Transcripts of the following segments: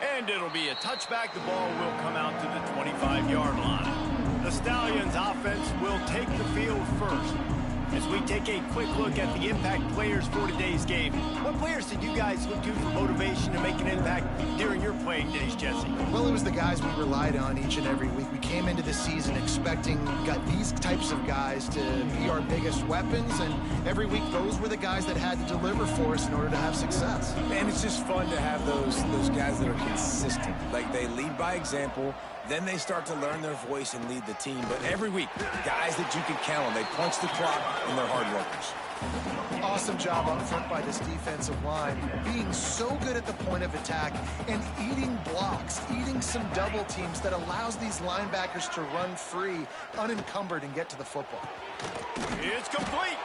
And it'll be a touchback. The ball will come out to the 25-yard line. The Stallions offense will take the field first. As we take a quick look at the impact players for today's game, what players did you guys look to for motivation to make an impact during your playing days, Jesse? Well, it was the guys we relied on each and every week. We came into the season expecting these types of guys to be our biggest weapons, and every week those were the guys that had to deliver for us in order to have success. Man, it's just fun to have those guys that are consistent. Like, they lead by example. Then they start to learn their voice and lead the team. But every week, guys that you can count on, they punch the clock, and they're hard workers. Awesome job up front by this defensive line, being so good at the point of attack and eating blocks, eating some double teams that allows these linebackers to run free, unencumbered, and get to the football. It's complete.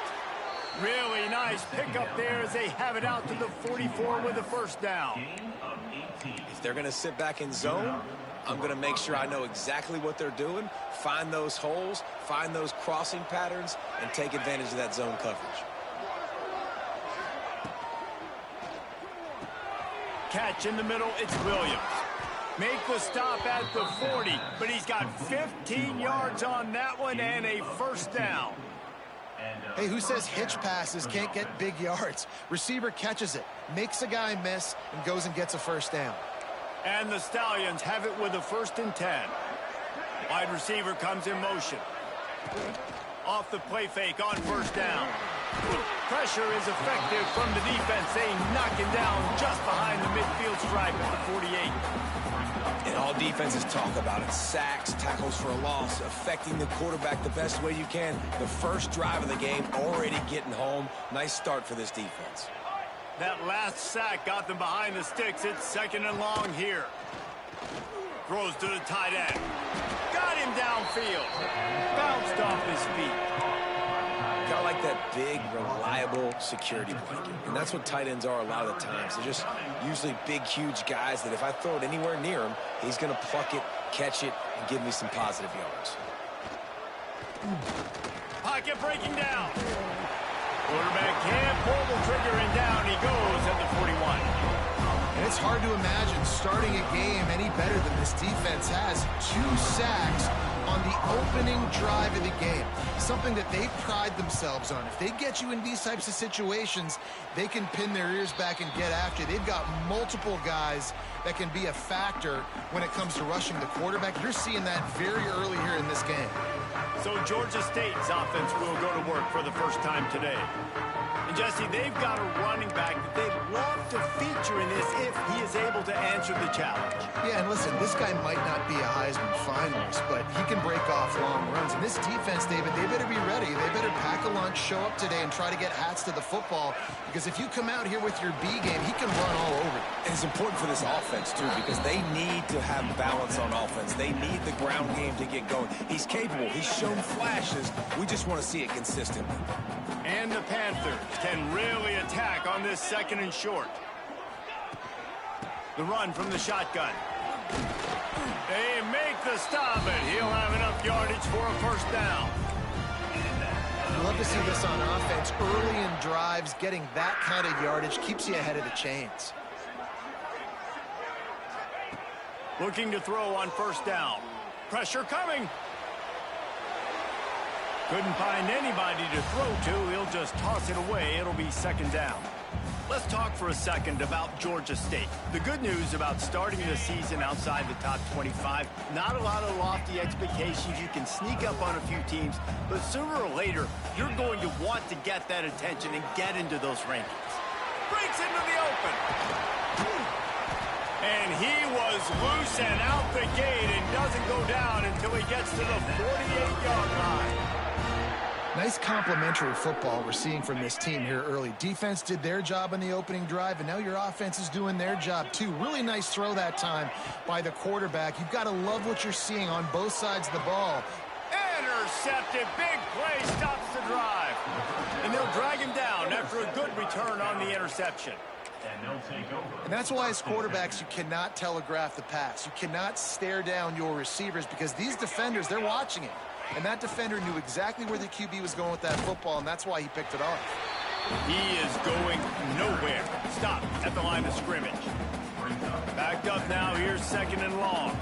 Really nice pickup there as they have it out to the 44 with a first down. If they're going to sit back in zone, I'm going to make sure I know exactly what they're doing, find those holes, find those crossing patterns, and take advantage of that zone coverage. Catch in the middle, it's Williams. Make the stop at the 40, but he's got 15 yards on that one and a first down. Hey, who says hitch passes can't get big yards? Receiver catches it, makes a guy miss, and goes and gets a first down. And the Stallions have it with a 1st and 10. Wide receiver comes in motion. Off the play fake on first down. Pressure is effective from the defense. They knock him down just behind the midfield stripe at the 48. And all defenses talk about it. Sacks, tackles for a loss, affecting the quarterback the best way you can. The first drive of the game, already getting home. Nice start for this defense. That last sack got them behind the sticks. It's 2nd and long here. Throws to the tight end. Got him downfield. Bounced off his feet. Got like that big, reliable security blanket. And that's what tight ends are a lot of the times. They're just usually big, huge guys that if I throw it anywhere near him, he's going to pluck it, catch it, and give me some positive yards. Pocket breaking down. Quarterback can't pull the trigger, and down he goes at the 41. And it's hard to imagine starting a game any better than this defense has. 2 sacks on the opening drive of the game. Something that they pride themselves on. If they get you in these types of situations, they can pin their ears back and get after you. They've got multiple guys that can be a factor when it comes to rushing the quarterback. You're seeing that very early here in this game. So Georgia State's offense will go to work for the first time today. And Jesse, they've got a running back that they'd love to feature in this if he is able to answer the challenge. Yeah, and listen, this guy might not be a Heisman finalist, but he can break off long runs. And this defense, David, they better be ready. They better pack a lunch, show up today, and try to get hats to the football. Because if you come out here with your B game, he can run all over you. And it's important for this offense, too, because they need to have balance on offense. They need the ground game to get going. He's capable. He's shown flashes. We just want to see it consistently. And the Panthers can really attack on this 2nd and short. The run from the shotgun. They make the stop, and he'll have enough yardage for a first down. I love to see this on offense. Early in drives, getting that kind of yardage keeps you ahead of the chains. Looking to throw on first down. Pressure coming. Couldn't find anybody to throw to. He'll just toss it away. It'll be 2nd down. Let's talk for a second about Georgia State. The good news about starting the season outside the top 25, not a lot of lofty expectations. You can sneak up on a few teams, but sooner or later, you're going to want to get that attention and get into those rankings. Breaks into the open. And he was loose and out the gate and doesn't go down until he gets to the 48-yard line. Nice complementary football we're seeing from this team here early. Defense did their job in the opening drive, and now your offense is doing their job too. Really nice throw that time by the quarterback. You've got to love what you're seeing on both sides of the ball. Intercepted. Big play stops the drive. And they'll drag him down after a good return on the interception. And that's why as quarterbacks you cannot telegraph the pass. You cannot stare down your receivers because these defenders, they're watching it. And that defender knew exactly where the QB was going with that football, and that's why he picked it off. He is going nowhere. Stop at the line of scrimmage. Backed up now. Here's 2nd and long.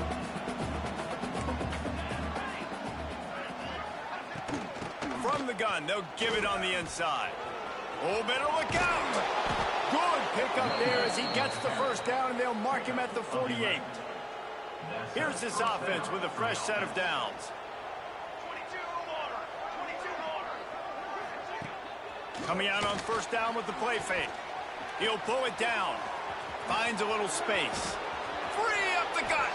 From the gun, they'll give it on the inside. Oh, better look out. Good pickup there as he gets the first down, and they'll mark him at the 48. Here's this offense with a fresh set of downs. Coming out on 1st down with the play fake. He'll pull it down. Finds a little space. Free up the gut.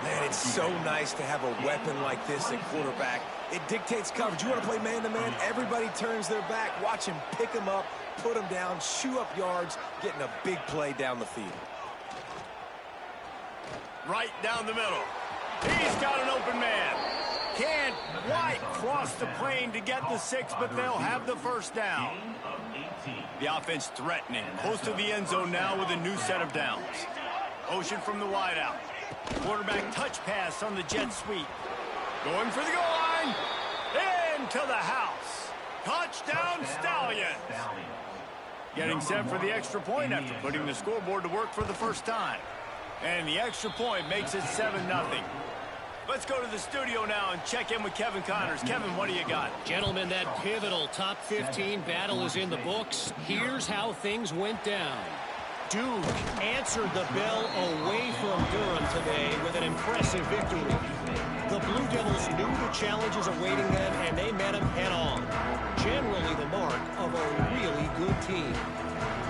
Man, it's so nice to have a weapon like this at quarterback. It dictates coverage. You want to play man-to-man? Everybody turns their back. Watch him pick him up, put him down, shoot up yards, getting a big play down the field. Right down the middle. He's got an open man. Can't quite cross the plane to get the 6, but they'll have the first down. The offense threatening. Close to the end zone now with a new set of downs. Motion from the wideout. Quarterback touch pass on the jet sweep. Going for the goal line. Into the house. Touchdown Stallions. Getting set for the extra point after putting the scoreboard to work for the first time. And the extra point makes it 7-0. Let's go to the studio now and check in with Kevin Connors. Kevin, what do you got? Gentlemen, that pivotal top 15 battle is in the books. Here's how things went down. Duke answered the bell away from Durham today with an impressive victory. The Blue Devils knew the challenges awaiting them, and they met them head-on. Generally the mark of a really good team.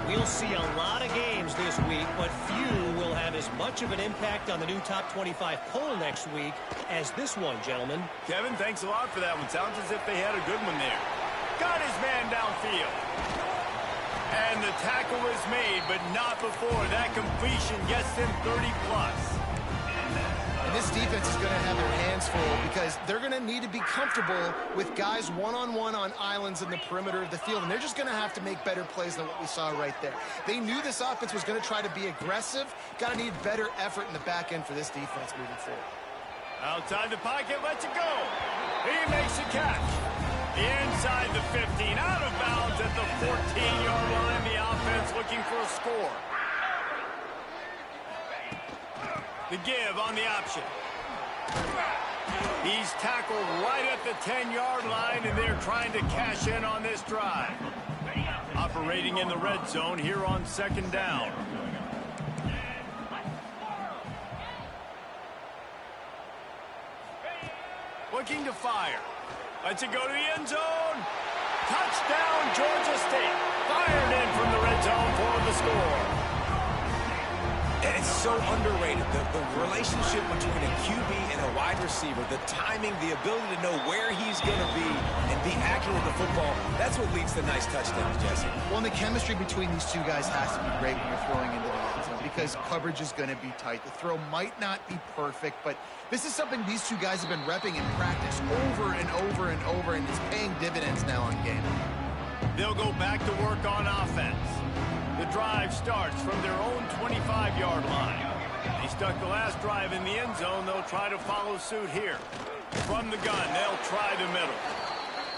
We'll see a lot of games this week, but few will have as much of an impact on the new top 25 poll next week as this one, gentlemen. Kevin, thanks a lot for that one. Sounds as if they had a good one there. Got his man downfield. And the tackle is made, but not before that completion gets them 30+. And this defense is going to have their hands full because they're going to need to be comfortable with guys one-on-one on islands in the perimeter of the field, and they're just going to have to make better plays than what we saw right there. They knew this offense was going to try to be aggressive. Got to need better effort in the back end for this defense moving forward. Outside the pocket, lets it go. He makes a catch. Inside the 15, out of bounds at the 14-yard line. The offense looking for a score. The give on the option. He's tackled right at the 10-yard line, and they're trying to cash in on this drive. Operating in the red zone here on 2nd down. Looking to fire. Lets it go to the end zone. Touchdown, Georgia State. Fired in from the red zone for the score. And it's so underrated, the relationship between a QB and a wide receiver, the timing, the ability to know where he's going to be and be accurate with the football, that's what leads to nice touchdowns, Jesse. Well, and the chemistry between these two guys has to be great when you're throwing into the end zone because coverage is going to be tight. The throw might not be perfect, but this is something these two guys have been repping in practice over and over and over, and it's paying dividends now on game. They'll go back to work on offense. The drive starts from their own 25-yard line. They stuck the last drive in the end zone. They'll try to follow suit here. From the gun, they'll try the middle.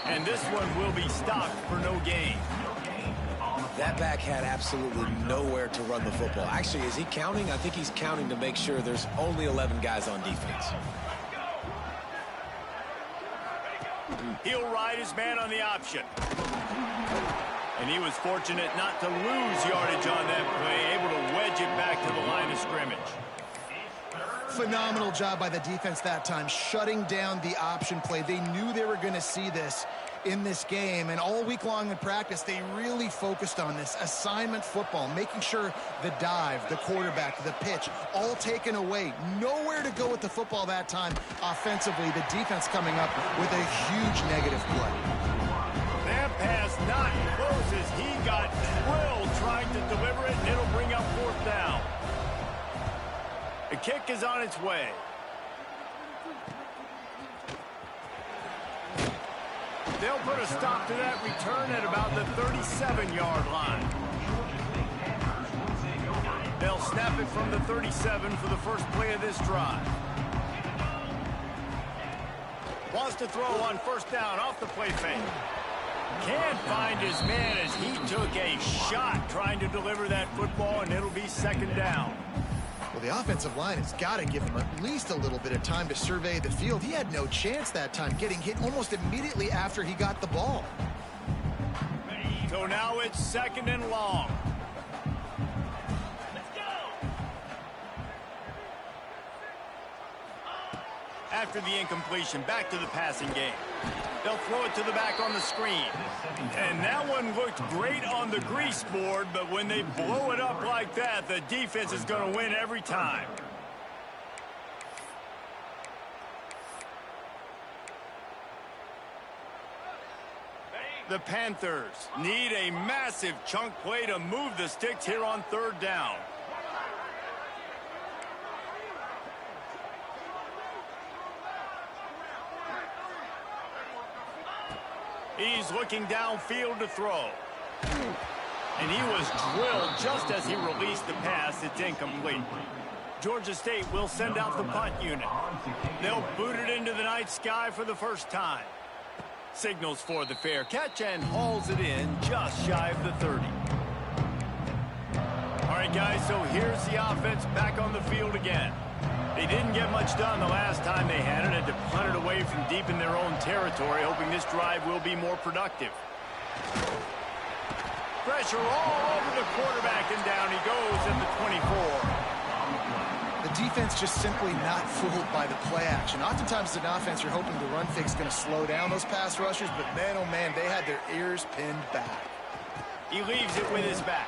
And this one will be stopped for no gain. That back had absolutely nowhere to run the football. Actually, is he counting? I think he's counting to make sure there's only 11 guys on defense. He'll ride his man on the option. And he was fortunate not to lose yardage on that play, able to wedge it back to the line of scrimmage. Phenomenal job by the defense that time, shutting down the option play. They knew they were going to see this in this game, and all week long in practice, they really focused on this assignment football, making sure the dive, the quarterback, the pitch, all taken away. Nowhere to go with the football that time offensively. The defense coming up with a huge negative play. That pass not close as he got drilled trying to deliver it, and it'll bring up 4th down. The kick is on its way. They'll put a stop to that return at about the 37-yard line. They'll snap it from the 37 for the first play of this drive. Wants to throw on 1st down off the play fake. Can't find his man as he took a shot trying to deliver that football, and it'll be second down. Well, the offensive line has got to give him at least a little bit of time to survey the field. He had no chance that time, getting hit almost immediately after he got the ball. So now it's second and long. After the incompletion, back to the passing game. They'll throw it to the back on the screen. And that one looked great on the grease board, but when they blow it up like that, the defense is going to win every time. The Panthers need a massive chunk play to move the sticks here on third down. He's looking downfield to throw. And he was drilled just as he released the pass. It's incomplete. Georgia State will send out the punt unit. They'll boot it into the night sky for the first time. Signals for the fair catch and hauls it in just shy of the 30. All right, guys, so here's the offense back on the field again. They didn't get much done the last time they had it, and to punt it away from deep in their own territory, hoping this drive will be more productive. Pressure all over the quarterback, and down he goes at the 24. The defense just simply not fooled by the play action. Oftentimes as an offense, you're hoping the run fake is going to slow down those pass rushers, but man, oh man, they had their ears pinned back. He leaves it with his back.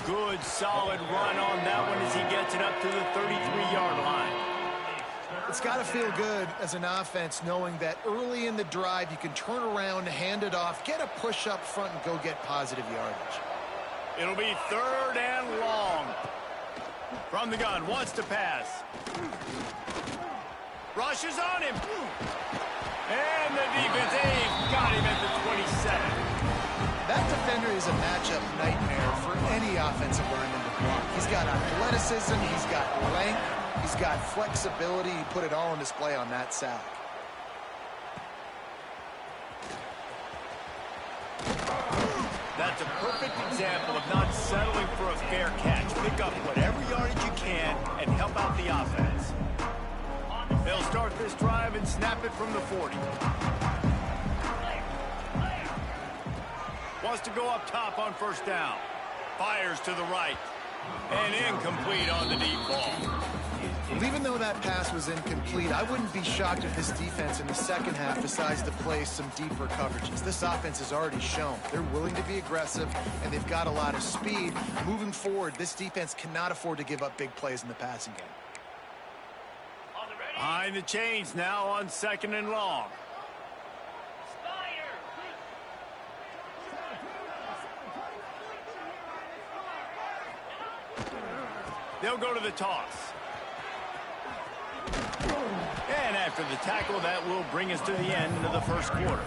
Good, solid run on that one as he gets it up to the 33-yard line. It's got to feel good as an offense knowing that early in the drive you can turn around, hand it off, get a push up front, and go get positive yardage. It'll be third and long. From the gun, wants to pass. Rushes on him. And the defense, got him at the 27. That defender is a matchup nightmare for any offensive lineman to block. He's got athleticism, he's got length, he's got flexibility. He put it all on display on that sack. That's a perfect example of not settling for a fair catch. Pick up whatever yardage you can and help out the offense. They'll start this drive and snap it from the 40. Wants to go up top on first down. Fires to the right. And incomplete on the deep ball. Well, even though that pass was incomplete, I wouldn't be shocked if this defense in the second half decides to play some deeper coverages. This offense has already shown they're willing to be aggressive, and they've got a lot of speed. Moving forward, this defense cannot afford to give up big plays in the passing game. Behind the chains now on second and long. They'll go to the toss. And after the tackle, that will bring us to the end of the first quarter.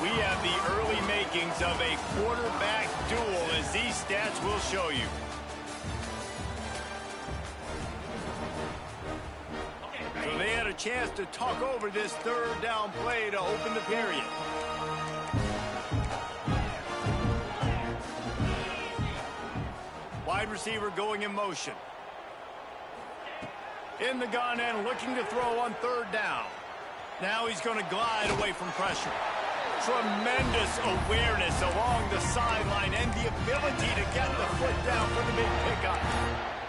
We have the early makings of a quarterback duel, as these stats will show you. So they had a chance to talk over this third down play to open the period. Wide receiver going in motion. In the gun and looking to throw on third down. Now he's going to glide away from pressure. Tremendous awareness along the sideline and the ability to get the foot down for the big pickup.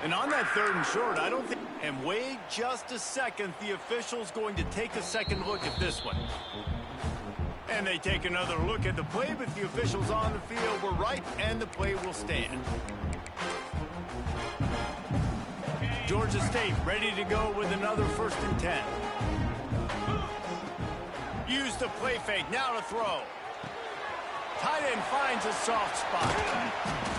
And on that third and short, I don't think... And wait just a second. The official's going to take a second look at this one. And they take another look at the play, but the officials on the field were right, and the play will stand. Georgia State ready to go with another 1st and 10. Use the play fake, now to throw. Tight end finds a soft spot.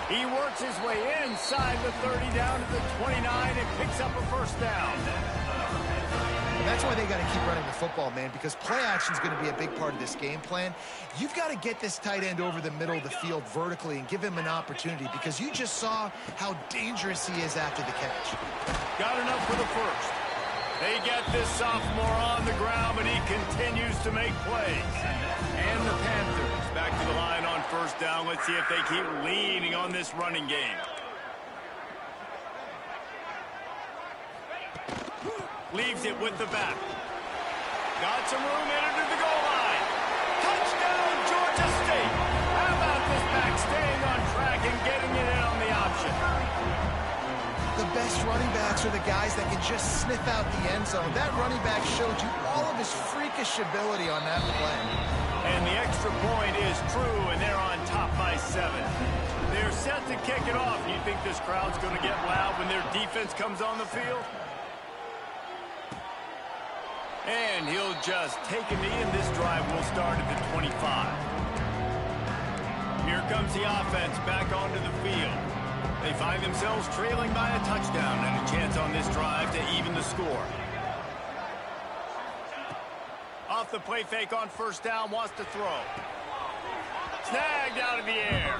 He works his way inside the 30 down to the 29 and picks up a first down. And that's why they got to keep running the football, man, because play action is going to be a big part of this game plan. You've got to get this tight end over the middle of the field vertically and give him an opportunity, because you just saw how dangerous he is after the catch. Got enough for the first. They get this sophomore on the ground, but he continues to make plays. And the Panthers back to the line on first down. Let's see if they keep leaning on this running game. Leaves it with the back. Got some room in it to the goal line. Touchdown, Georgia State. How about this back staying on track and getting it in on the option? The best running backs are the guys that can just sniff out the end zone. That running back showed you all of his freakish ability on that play. And the extra point is true, and they're on top by 7. They're set to kick it off. You think this crowd's going to get loud when their defense comes on the field? And he'll just take a knee, and this drive will start at the 25. Here comes the offense back onto the field. They find themselves trailing by a touchdown and a chance on this drive to even the score. Off the play fake on first down, wants to throw. Snagged out of the air.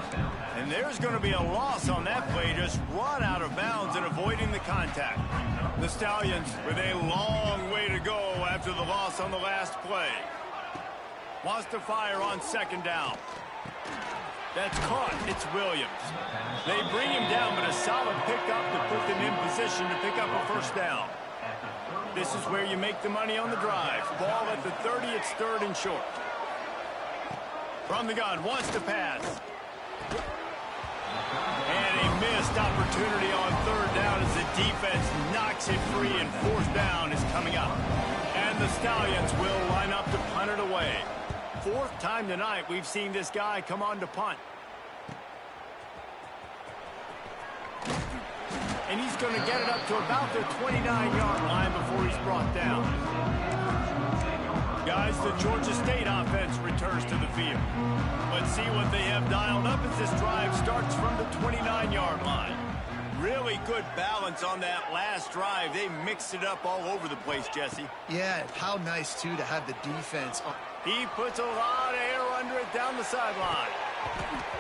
And there's going to be a loss on that play, just run out of bounds and avoiding the contact. The Stallions with a long way to go after the loss on the last play. Wants to fire on second down. That's caught. It's Williams. They bring him down, but a solid pickup to put them in position to pick up a first down. This is where you make the money on the drive. Ball at the 30, it's third and short. From the gun, wants to pass. And a missed opportunity on third down as the defense knocks it free, and fourth down is coming up. And the Stallions will line up to punt it away. Fourth time tonight we've seen this guy come on to punt. And he's going to get it up to about the 29-yard line before he's brought down. Guys, the Georgia State offense returns to the field. Let's see what they have dialed up as this drive starts from the 29-yard line. Really good balance on that last drive. They mixed it up all over the place, Jesse. Yeah, how nice, too, to have the defense. He puts a lot of air under it down the sideline.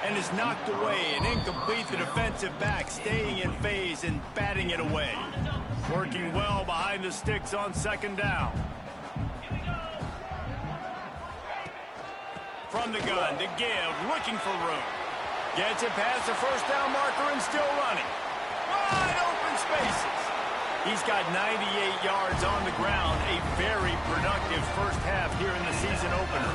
And is knocked away and incomplete. The defensive back staying in phase and batting it away. Working well behind the sticks on second down. From the gun to give, looking for room. Gets it past the first down marker and still running. Wide open spaces. He's got 98 yards on the ground. A very productive first half here in the season opener.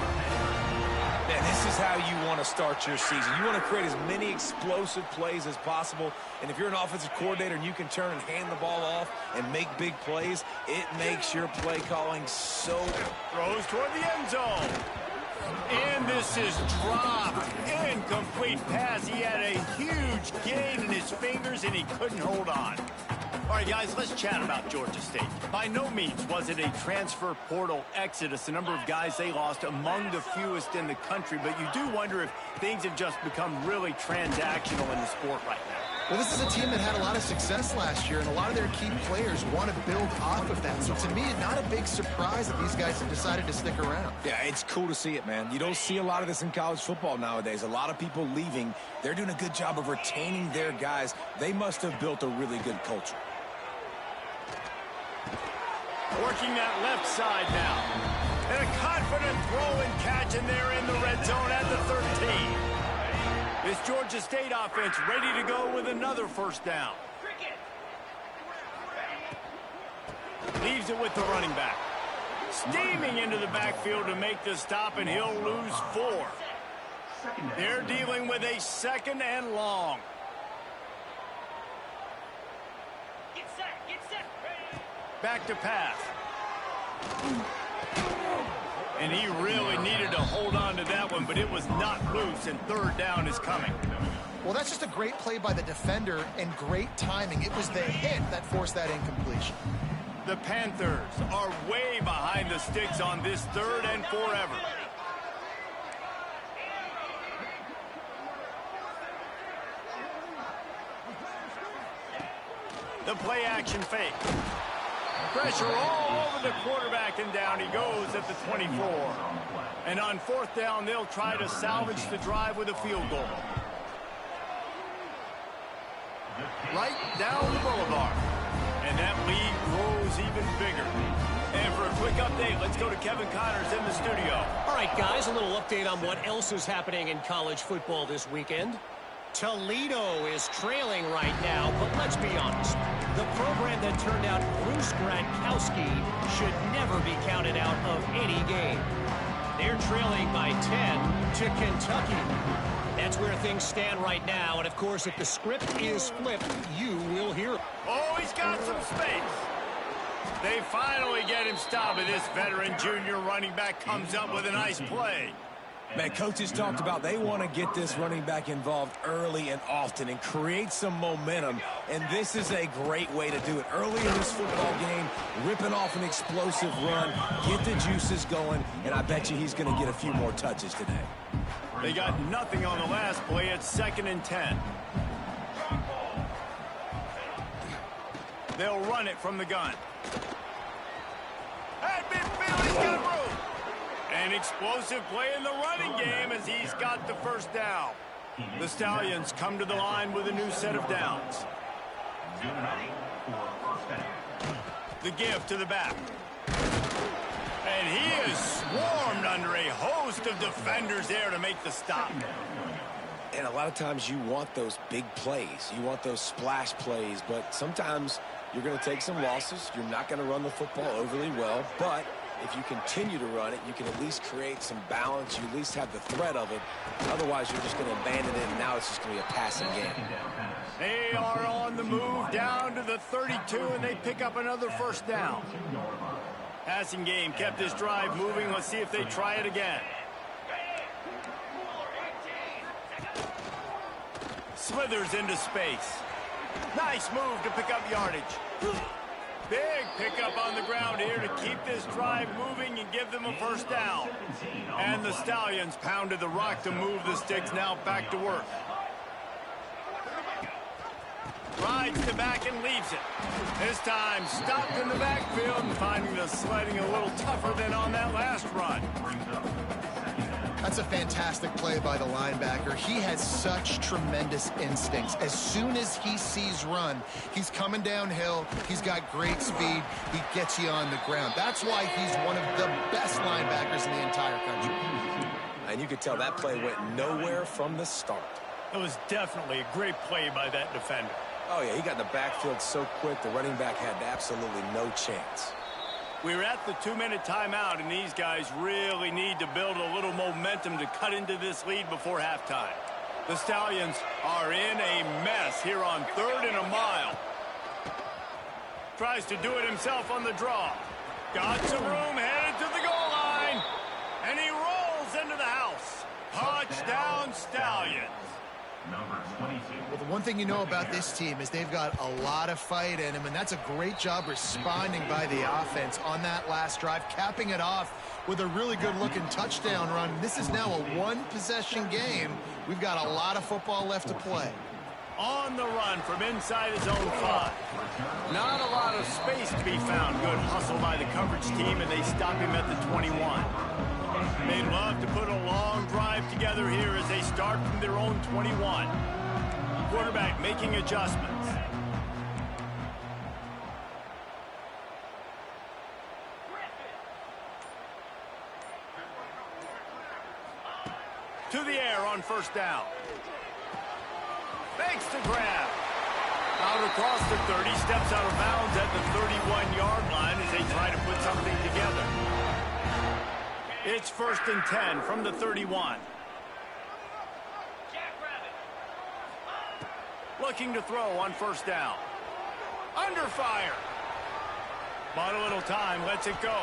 Man, this is how you want to start your season. You want to create as many explosive plays as possible. And if you're an offensive coordinator and you can turn and hand the ball off and make big plays, it makes your play calling so... Throws toward the end zone. And this is dropped. Incomplete pass. He had a huge gain in his fingers, and he couldn't hold on. All right, guys, let's chat about Georgia State. By no means was it a transfer portal exodus. The number of guys they lost among the fewest in the country. But you do wonder if things have just become really transactional in the sport right now. Well, this is a team that had a lot of success last year, and a lot of their key players want to build off of that. So to me, not a big surprise that these guys have decided to stick around. Yeah, it's cool to see it, man. You don't see a lot of this in college football nowadays. A lot of people leaving. They're doing a good job of retaining their guys. They must have built a really good culture. Working that left side now. And a confident throw and catch, and they're in the red zone at the 13. This Georgia State offense ready to go with another first down. Leaves it with the running back. Steaming into the backfield to make the stop, and he'll lose 4. They're dealing with a second and long. Back to pass. And he really needed to hold on to that one, but it was not loose, and third down is coming. Well, that's just a great play by the defender and great timing. It was the hit that forced that incompletion. The Panthers are way behind the sticks on this third and forever. The play action fake. Pressure all over the quarterback, and down he goes at the 24. And on fourth down, they'll try to salvage the drive with a field goal. Right down the boulevard. And that lead grows even bigger. And for a quick update, let's go to Kevin Connors in the studio. All right, guys, a little update on what else is happening in college football this weekend. Toledo is trailing right now, but let's be honest. The program that turned out Bruce Gradkowski should never be counted out of any game. They're trailing by 10 to Kentucky. That's where things stand right now, and of course, if the script is flipped, you will hear it. Oh, he's got some space. They finally get him stopped, and this veteran junior running back comes up with a nice play. Man, coaches talked about they want to get this running back involved early and often and create some momentum, and this is a great way to do it. Early in this football game, ripping off an explosive run, get the juices going, and I bet you he's going to get a few more touches today. They got nothing on the last play. It's 2nd and 10. They'll run it from the gun. At midfield, he's got room. An explosive play in the running game as he's got the first down. The Stallions come to the line with a new set of downs. The give to the back. And he is swarmed under a host of defenders there to make the stop. And a lot of times you want those big plays. You want those splash plays, but sometimes you're going to take some losses. You're not going to run the football overly well, but if you continue to run it, you can at least create some balance. You at least have the threat of it. Otherwise, you're just going to abandon it, and now it's just going to be a passing game. They are on the move down to the 32, and they pick up another first down. Passing game kept this drive moving. Let's see if they try it again. Slithers into space. Nice move to pick up yardage. Big pickup on the ground here to keep this drive moving and give them a first down. And the Stallions pounded the rock to move the sticks, now back to work. Rides the back and leaves it. This time stopped in the backfield and finding the sledding a little tougher than on that last run. That's a fantastic play by the linebacker. He has such tremendous instincts. As soon as he sees run, he's coming downhill. He's got great speed. He gets you on the ground. That's why he's one of the best linebackers in the entire country. And you could tell that play went nowhere from the start. It was definitely a great play by that defender. Oh, yeah, he got in the backfield so quick, the running back had absolutely no chance. We're at the 2-minute timeout, and these guys really need to build a little momentum to cut into this lead before halftime. The Stallions are in a mess here on 3rd and a mile. Tries to do it himself on the draw. Got some room, headed to the goal line. And he rolls into the house. Touchdown, Stallions. Well, the one thing you know about this team is they've got a lot of fight in them, and that's a great job responding by the offense on that last drive, capping it off with a really good-looking touchdown run. This is now a one-possession game. We've got a lot of football left to play. On the run from inside his own 5. Not a lot of space to be found. Good hustle by the coverage team, and they stop him at the 21. They'd love to put a long drive together here as they start from their own 21. Quarterback making adjustments. To the air on first down. Fakes the grab. Out across the 30, steps out of bounds at the 31-yard line as they try to put something together. It's 1st and 10 from the 31. Looking to throw on first down. Under fire. Bought a little time, lets it go.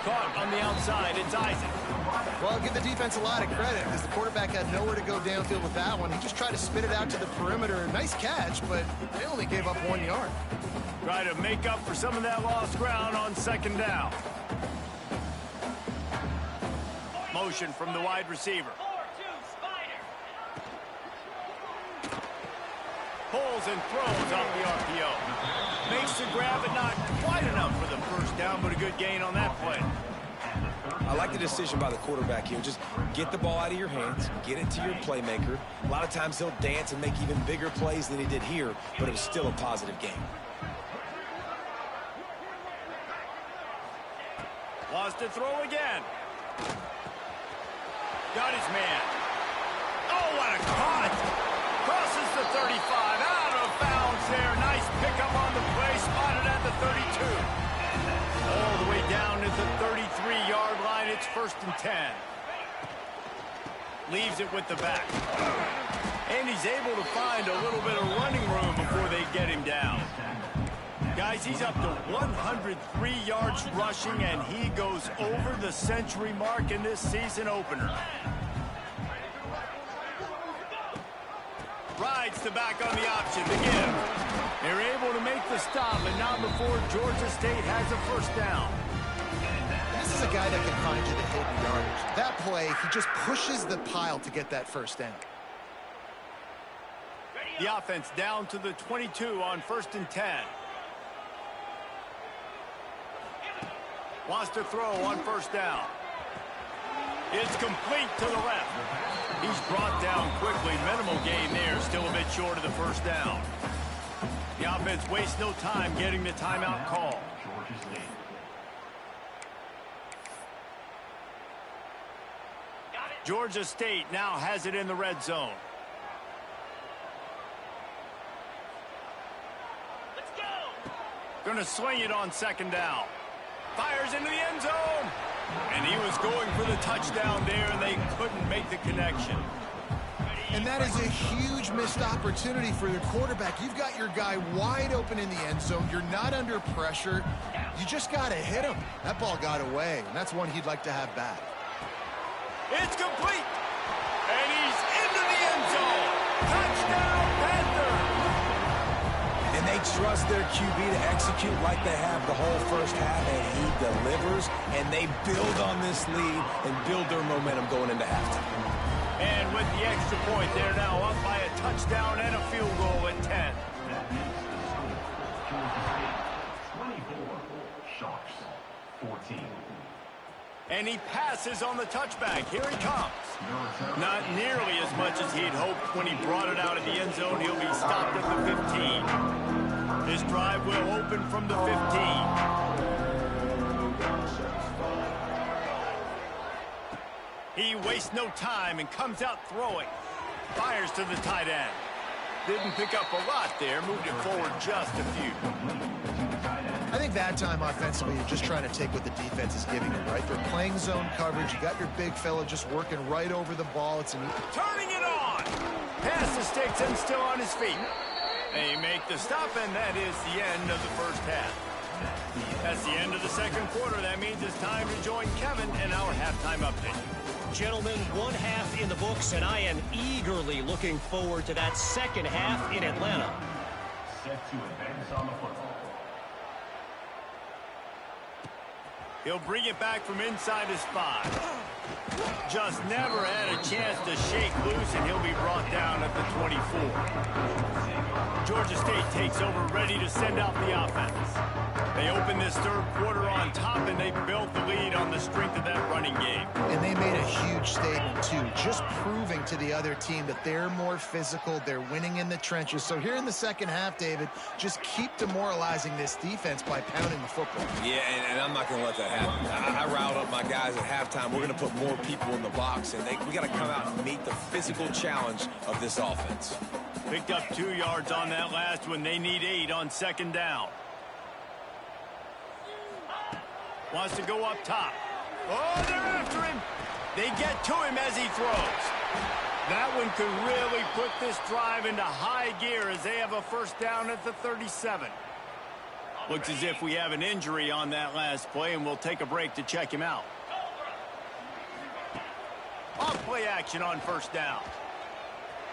Caught on the outside, it's Isaac. Well, I'll give the defense a lot of credit because the quarterback had nowhere to go downfield with that one. He just tried to spit it out to the perimeter. Nice catch, but they only gave up 1 yard. Try to make up for some of that lost ground on 2nd down. Motion from the wide receiver. Pulls and throws off the RPO. Makes the grab, but not quite enough for the first down, but a good gain on that play. I like the decision by the quarterback here. Just get the ball out of your hands, get it to your playmaker. A lot of times he'll dance and make even bigger plays than he did here, but it was still a positive game. to throw again. Got his man. Oh, what a cut. Crosses the 35. Out of bounds there. Nice pickup on the play. Spotted at the 32. All the way down at the 33-yard line. It's 1st and 10. Leaves it with the back. And he's able to find a little bit of running room before they get him down. Guys, he's up to 103 yards rushing, and he goes over the century mark in this season opener. Rides the back on the option to give. They're able to make the stop, but not before Georgia State has a first down. This is a guy that can find you the hidden yardage. That play, he just pushes the pile to get that first down. The offense down to the 22 on 1st and 10. Wants to throw on 1st down. It's complete to the left. He's brought down quickly. Minimal gain there. Still a bit short of the first down. The offense wastes no time getting the timeout call. Georgia State now has it in the red zone. Let's go. Going to sling it on 2nd down. Fires into the end zone. And he was going for the touchdown there, and they couldn't make the connection. And that is a huge missed opportunity for your quarterback. You've got your guy wide open in the end zone. You're not under pressure. You just got to hit him. That ball got away, and that's one he'd like to have back. It's complete. And he's into the end zone. Touchdown, Panthers. And they trust their QB to execute like they have the whole first half, and he delivers, and they build on this lead and build their momentum going into halftime. And with the extra point, they're now up by a touchdown and a field goal at 10. 24, Sharks 14. And he passes on the touchback. Here he comes. Not nearly as much as he'd hoped when he brought it out of the end zone. He'll be stopped at the 15. This drive will open from the 15. He wastes no time and comes out throwing. Fires to the tight end. Didn't pick up a lot there. Moved it forward just a few. I think that time offensively, you're just trying to take what the defense is giving you, right? They're playing zone coverage. You got your big fella just working right over the ball. It's turning it on. Pass the sticks and still on his feet. They make the stop, and that is the end of the first half. That's the end of the second quarter. That means it's time to join Kevin in our halftime update. Gentlemen, 1 half in the books, and I am eagerly looking forward to that second half in Atlanta. Set to advance on the football. He'll bring it back from inside his 5. Just never had a chance to shake loose, and he'll be brought down at the 24. Georgia State takes over, ready to send out the offense. They open this third quarter on top, and they built the lead on the strength of that running game. And they made a huge statement, too, just proving to the other team that they're more physical, they're winning in the trenches. So here in the second half, David, just keep demoralizing this defense by pounding the football. Yeah, and I'm not going to let that happen. I riled up my guys at halftime. We're going to put more people in the box, and we got to come out and meet the physical challenge of this offense. Picked up 2 yards on that last one. They need 8 on 2nd down. Wants to go up top. Oh, they're after him. They get to him as he throws. That one could really put this drive into high gear as they have a first down at the 37. Looks as if we have an injury on that last play, and we'll take a break to check him out. Off play action on first down.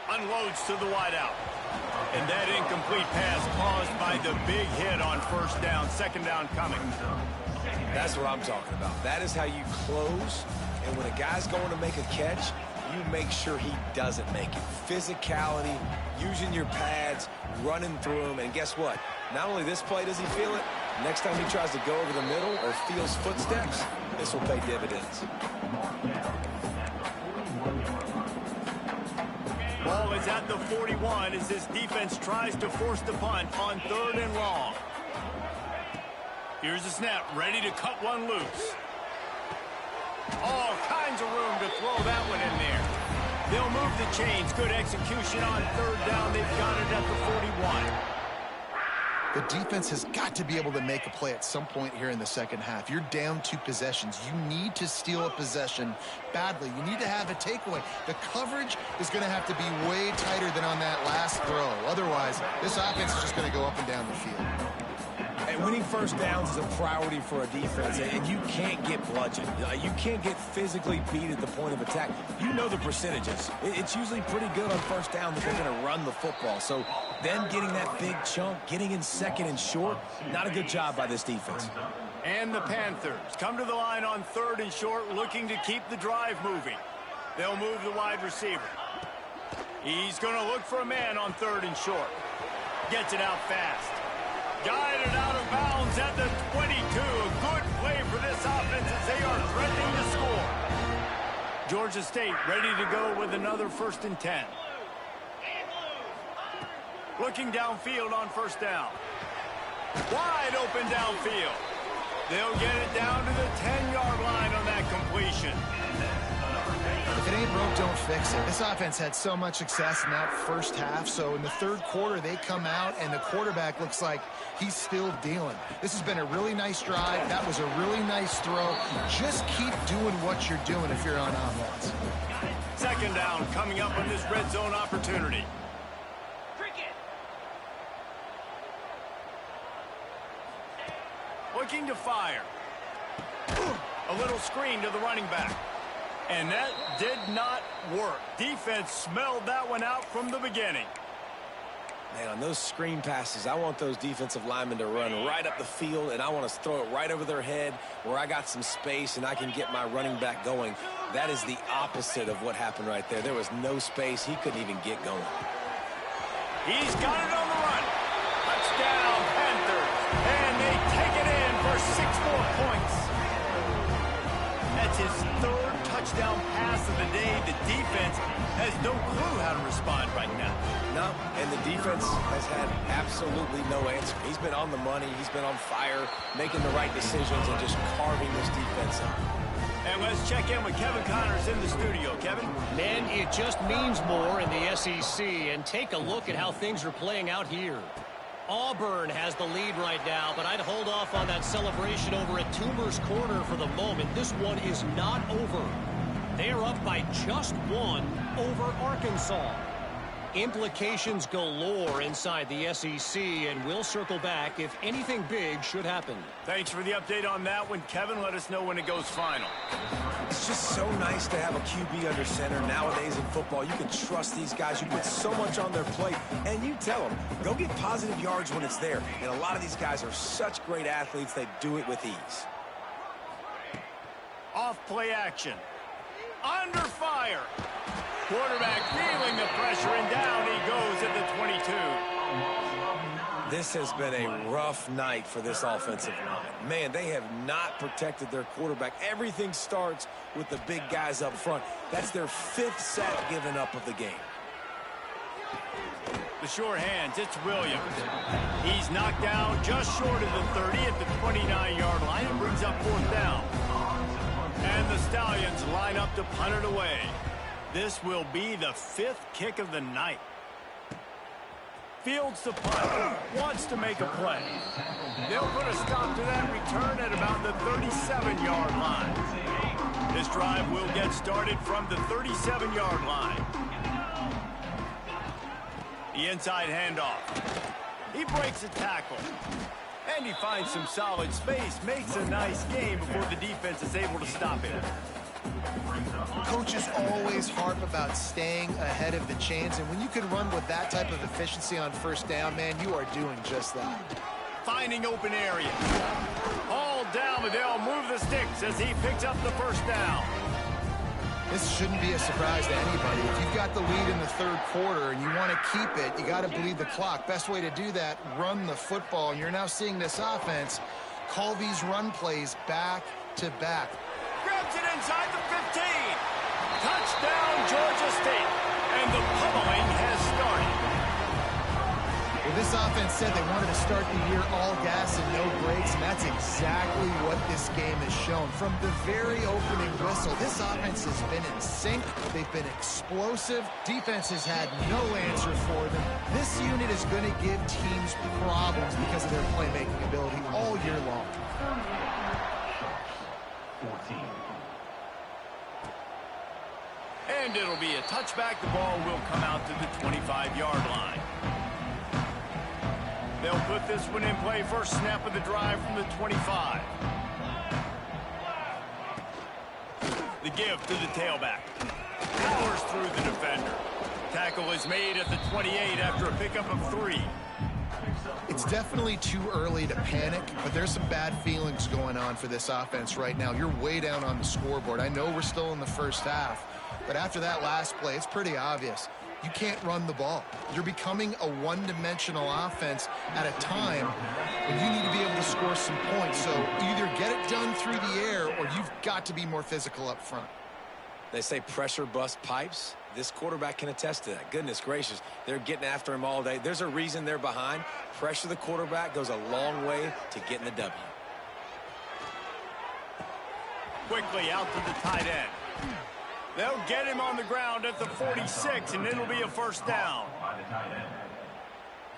Unloads to the wideout. And that incomplete pass caused by the big hit on first down. 2nd down coming. That's what I'm talking about. That is how you close. And when a guy's going to make a catch, you make sure he doesn't make it. Physicality, using your pads, running through them. And guess what? Not only this play does he feel it, next time he tries to go over the middle or feels footsteps, this will pay dividends. Ball is at the 41 as this defense tries to force the punt on 3rd and long. Here's the snap, ready to cut one loose. All kinds of room to throw that one in there. They'll move the chains. Good execution on third down. They've got it at the 41. The defense has got to be able to make a play at some point here in the second half. You're down 2 possessions. You need to steal a possession badly. You need to have a takeaway. The coverage is going to have to be way tighter than on that last throw. Otherwise, this offense is just going to go up and down the field. And winning first downs is a priority for a defense, and you can't get bludgeoned. You can't get physically beat at the point of attack. You know the percentages. It's usually pretty good on first down that they're going to run the football. So them getting that big chunk, getting in second and short, not a good job by this defense. And the Panthers come to the line on third and short, looking to keep the drive moving. They'll move the wide receiver. He's going to look for a man on third and short. Gets it out fast. Guided out of bounds at the 22. A good play for this offense as they are threatening to score. Georgia State ready to go with another 1st and 10. Looking downfield on first down. Wide open downfield. They'll get it down to the 10-yard line on that completion. If it ain't broke, don't fix it. This offense had so much success in that first half, so in the third quarter, they come out, and the quarterback looks like he's still dealing. This has been a really nice drive. That was a really nice throw. Just keep doing what you're doing if you're on offense. Second down coming up on this red zone opportunity. Looking to fire. A little screen to the running back. And that did not work. Defense smelled that one out from the beginning. Man, on those screen passes, I want those defensive linemen to run right up the field, and I want to throw it right over their head where I got some space and I can get my running back going. That is the opposite of what happened right there. There was no space. He couldn't even get going. He's got it on the run. Touchdown, Panthers. And they take it in for 6 more points. That's his third touchdown pass of the day. The defense has no clue how to respond right now. No, and the defense has had absolutely no answer. He's been on the money. He's been on fire, making the right decisions and just carving this defense up. And let's check in with Kevin Connors in the studio. Kevin? Men, it just means more in the SEC, and take a look at how things are playing out here. Auburn has the lead right now, but I'd hold off on that celebration over at Toomer's Corner for the moment. This one is not over. They're up by just 1 over Arkansas. Implications galore inside the SEC, and we'll circle back if anything big should happen. Thanks for the update on that one, Kevin. Let us know when it goes final. It's just so nice to have a QB under center nowadays in football. You can trust these guys. You put so much on their plate, and you tell them, go get positive yards when it's there. And a lot of these guys are such great athletes, they do it with ease. Off play action. Under fire. Quarterback feeling the pressure, and down he goes at the 22. This has been a rough night for this offensive line. Man, they have not protected their quarterback. Everything starts with the big guys up front. That's their 5th sack given up of the game. The sure hands, it's Williams. He's knocked down just short of the 30 at the 29-yard line and brings up 4th down. And the Stallions line up to punt it away. This will be the 5th kick of the night. Fields the punt, wants to make a play. They'll put a stop to that return at about the 37-yard line. This drive will get started from the 37-yard line. The inside handoff. He breaks a tackle. And he finds some solid space, makes a nice game before the defense is able to stop him. Coaches always harp about staying ahead of the chains, and when you can run with that type of efficiency on first down, man, you are doing just that. Finding open area. All down, but they'll move the sticks as he picks up the first down. This shouldn't be a surprise to anybody. If you've got the lead in the third quarter and you want to keep it, you got to bleed the clock. Best way to do that, run the football. And you're now seeing this offense call these run plays back to back. Grabs it inside the 15. Touchdown, Georgia State. And the pummeling has started. Well, This offense said they wanted to start the year all gas and no brakes, and that's exactly what this game has shown. From the very opening whistle, this offense has been in sync. They've been explosive. Defense has had no answer for them. This unit is going to give teams problems because of their playmaking ability all year long. 14. And it'll be a touchback. The ball will come out to the 25-yard line. They'll put this one in play. First snap of the drive from the 25. The give to the tailback. Powers through the defender. Tackle is made at the 28 after a pickup of 3. It's definitely too early to panic, but there's some bad feelings going on for this offense right now. You're way down on the scoreboard. I know we're still in the first half, but after that last play, it's pretty obvious. You can't run the ball. You're becoming a one-dimensional offense at a time when you need to be able to score some points. So either get it done through the air or you've got to be more physical up front. They say pressure busts pipes. This quarterback can attest to that. Goodness gracious, they're getting after him all day. There's a reason they're behind. Pressure the quarterback goes a long way to getting the W. Quickly out to the tight end. They'll get him on the ground at the 46, and it'll be a first down.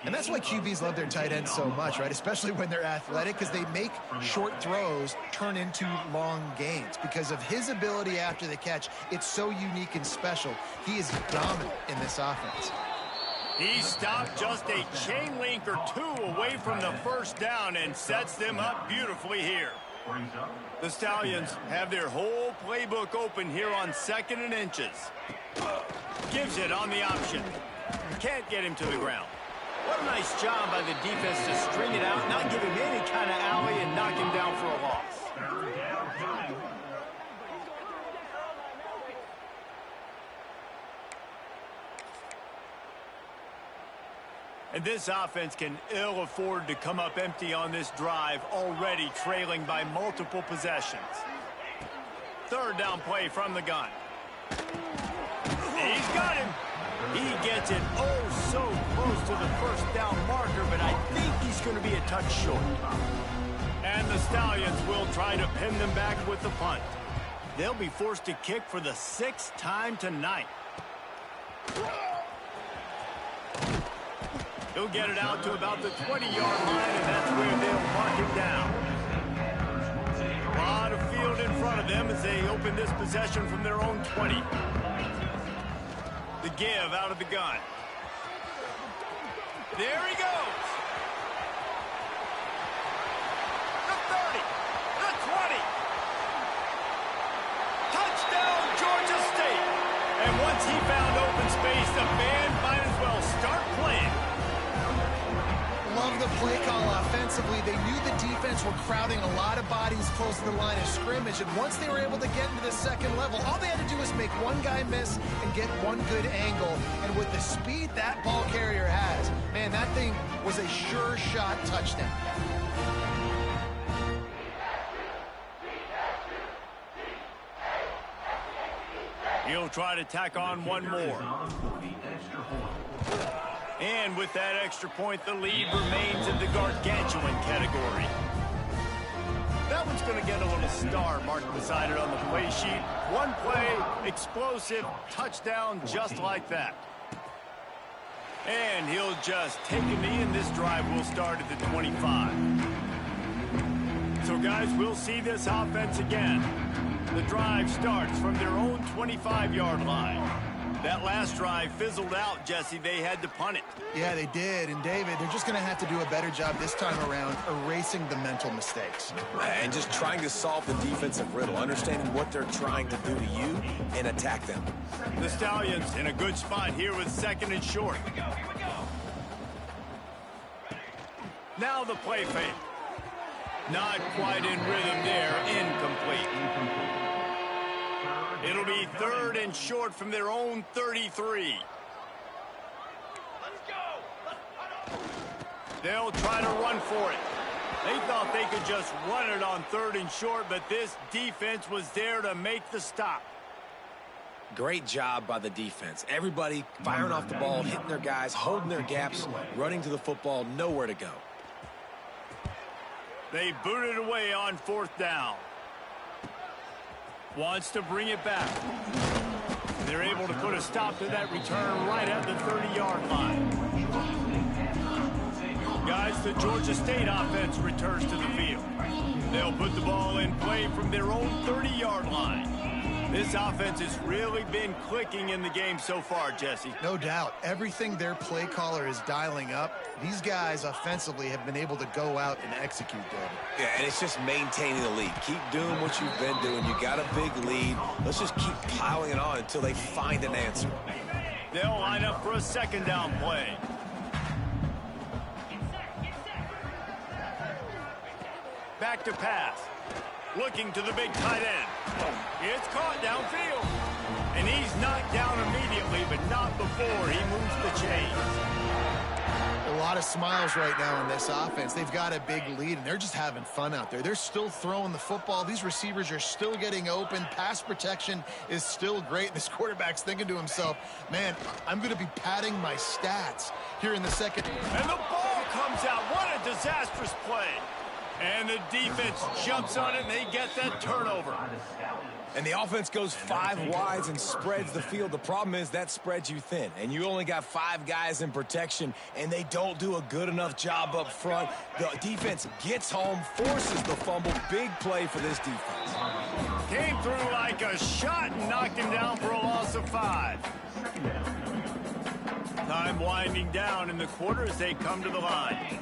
And that's why QBs love their tight ends so much, right? Especially when they're athletic, because they make short throws turn into long gains. Because of his ability after the catch, it's so unique and special. He is dominant in this offense. He stopped just a chain link or 2 away from the first down and sets them up beautifully here. The Stallions have their whole playbook open here on 2nd and inches. Gives it on the option. Can't get him to the ground. What a nice job by the defense to string it out, not give him any kind of alley, and knock him down for a loss. And this offense can ill afford to come up empty on this drive, already trailing by multiple possessions. 3rd down play from the gun. He's got him. He gets it oh so close to the first down marker, but I think he's going to be a touch short. And the Stallions will try to pin them back with the punt. They'll be forced to kick for the 6th time tonight. He'll get it out to about the 20-yard line, and that's where they'll mark him down. A lot of field in front of them as they open this possession from their own 20. The give out of the gun. There he goes. The 30, the 20. Touchdown, Georgia State. And once he found open space, the band might as well start playing. Love the play call offensively. They knew the defense were crowding a lot of bodies close to the line of scrimmage, and once they were able to get into the second level, all they had to do was make one guy miss and get one good angle. And with the speed that ball carrier has, man, that thing was a sure shot touchdown. He'll try to tack on one more. And with that extra point, the lead remains in the gargantuan category. That one's going to get a little star marked beside it on the play sheet. One play, explosive, touchdown, just like that. And he'll just take a knee, and this drive will start at the 25. So, guys, we'll see this offense again. The drive starts from their own 25-yard line. That last drive fizzled out, Jesse. They had to punt it. Yeah, they did. And, David, they're just going to have to do a better job this time around erasing the mental mistakes. And just trying to solve the defensive riddle, understanding what they're trying to do to you and attack them. The Stallions in a good spot here with 2nd and short. Now the play fake. Not quite in rhythm there. Incomplete. It'll be 3rd and short from their own 33. They'll try to run for it. They thought they could just run it on 3rd and short, but this defense was there to make the stop. Great job by the defense. Everybody firing off the ball, hitting their guys, holding their gaps, running to the football, nowhere to go. They boot it away on 4th down. Wants to bring it back. They're able to put a stop to that return right at the 30-yard line. Guys, the Georgia State offense returns to the field. They'll put the ball in play from their own 30-yard line. This offense has really been clicking in the game so far, Jesse. No doubt. Everything their play caller is dialing up, these guys offensively have been able to go out and execute, David. Yeah, and it's just maintaining the lead. Keep doing what you've been doing. You got a big lead. Let's just keep piling it on until they find an answer. They'll line up for a 2nd down play. Back to pass. Looking to the big tight end. It's caught downfield. And he's knocked down immediately, but not before he moves the chains. A lot of smiles right now in this offense. They've got a big lead, and they're just having fun out there. They're still throwing the football. These receivers are still getting open. Pass protection is still great. This quarterback's thinking to himself, man, I'm going to be padding my stats here in the second. And the ball comes out. What a disastrous play. And the defense jumps on it, and they get that turnover. And the offense goes 5 wides and spreads the field. The problem is that spreads you thin, and you only got 5 guys in protection, and they don't do a good enough job up front. The defense gets home, forces the fumble. Big play for this defense. Came through like a shot and knocked him down for a loss of 5. Time winding down in the quarter as they come to the line.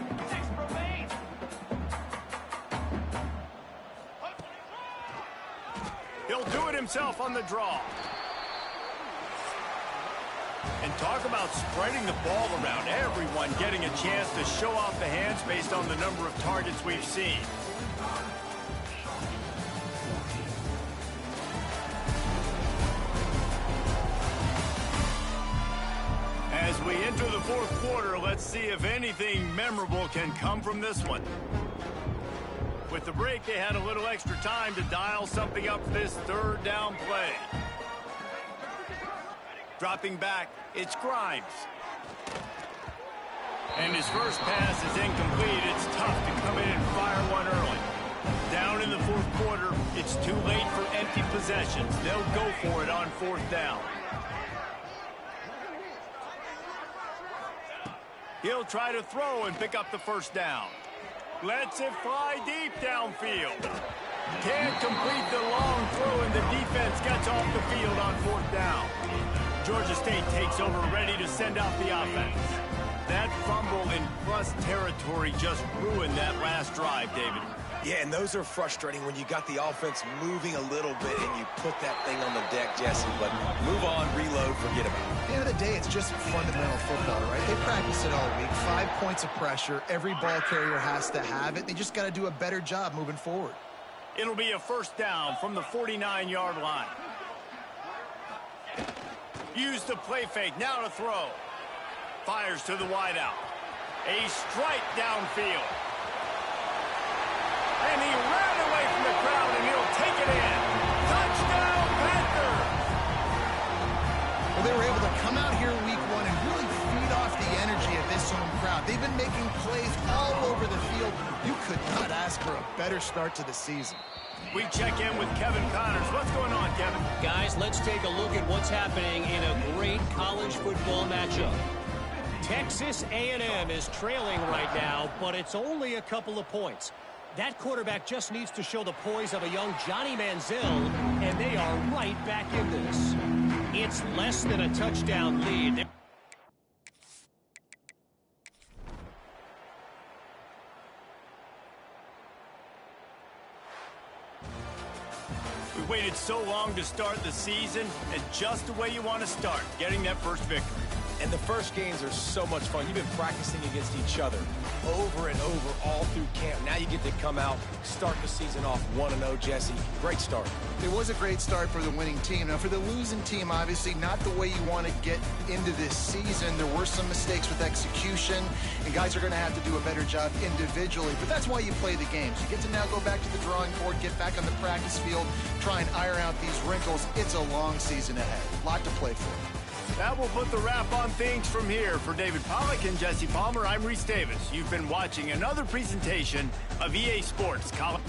He'll do it himself on the draw. And talk about spreading the ball around. Everyone getting a chance to show off the hands based on the number of targets we've seen. As we enter the 4th quarter, let's see if anything memorable can come from this one. With the break, they had a little extra time to dial something up for this 3rd down play. Dropping back, it's Grimes. And his first pass is incomplete. It's tough to come in and fire one early. Down in the 4th quarter, it's too late for empty possessions. They'll go for it on 4th down. He'll try to throw and pick up the 1st down. Lets it fly deep downfield. Can't complete the long throw, and the defense gets off the field on 4th down. Georgia State takes over, ready to send out the offense. That fumble in plus territory just ruined that last drive, David. Yeah, and those are frustrating when you got the offense moving a little bit and you put that thing on the deck, Jesse. But move on, reload, forget about it. At the end of the day, it's just fundamental football, right? They practice it all week. 5 points of pressure. Every ball carrier has to have it. They just got to do a better job moving forward. It'll be a 1st down from the 49-yard line. Use the play fake. Now to throw. Fires to the wideout. A strike downfield. And he ran away from the crowd, and he'll take it in. Touchdown, Panthers! Well, they were able to come out here week 1 and really feed off the energy of this home crowd. They've been making plays all over the field. You could not ask for a better start to the season. We check in with Kevin Connors. What's going on, Kevin? Guys, let's take a look at what's happening in a great college football matchup. Texas A&M is trailing right now, but it's only a couple of points. That quarterback just needs to show the poise of a young Johnny Manziel, and they are right back in this. It's less than a touchdown lead. We waited so long to start the season, and just the way you want to start, getting that first victory. And the first games are so much fun. You've been practicing against each other over and over all through camp. Now you get to come out, start the season off 1-0, Jesse. Great start. It was a great start for the winning team. Now, for the losing team, obviously not the way you want to get into this season. There were some mistakes with execution, and guys are going to have to do a better job individually. But that's why you play the games. You get to now go back to the drawing board, get back on the practice field, try and iron out these wrinkles. It's a long season ahead. A lot to play for. That will put the wrap on things from here. For David Pollack and Jesse Palmer, I'm Reese Davis. You've been watching another presentation of EA Sports College.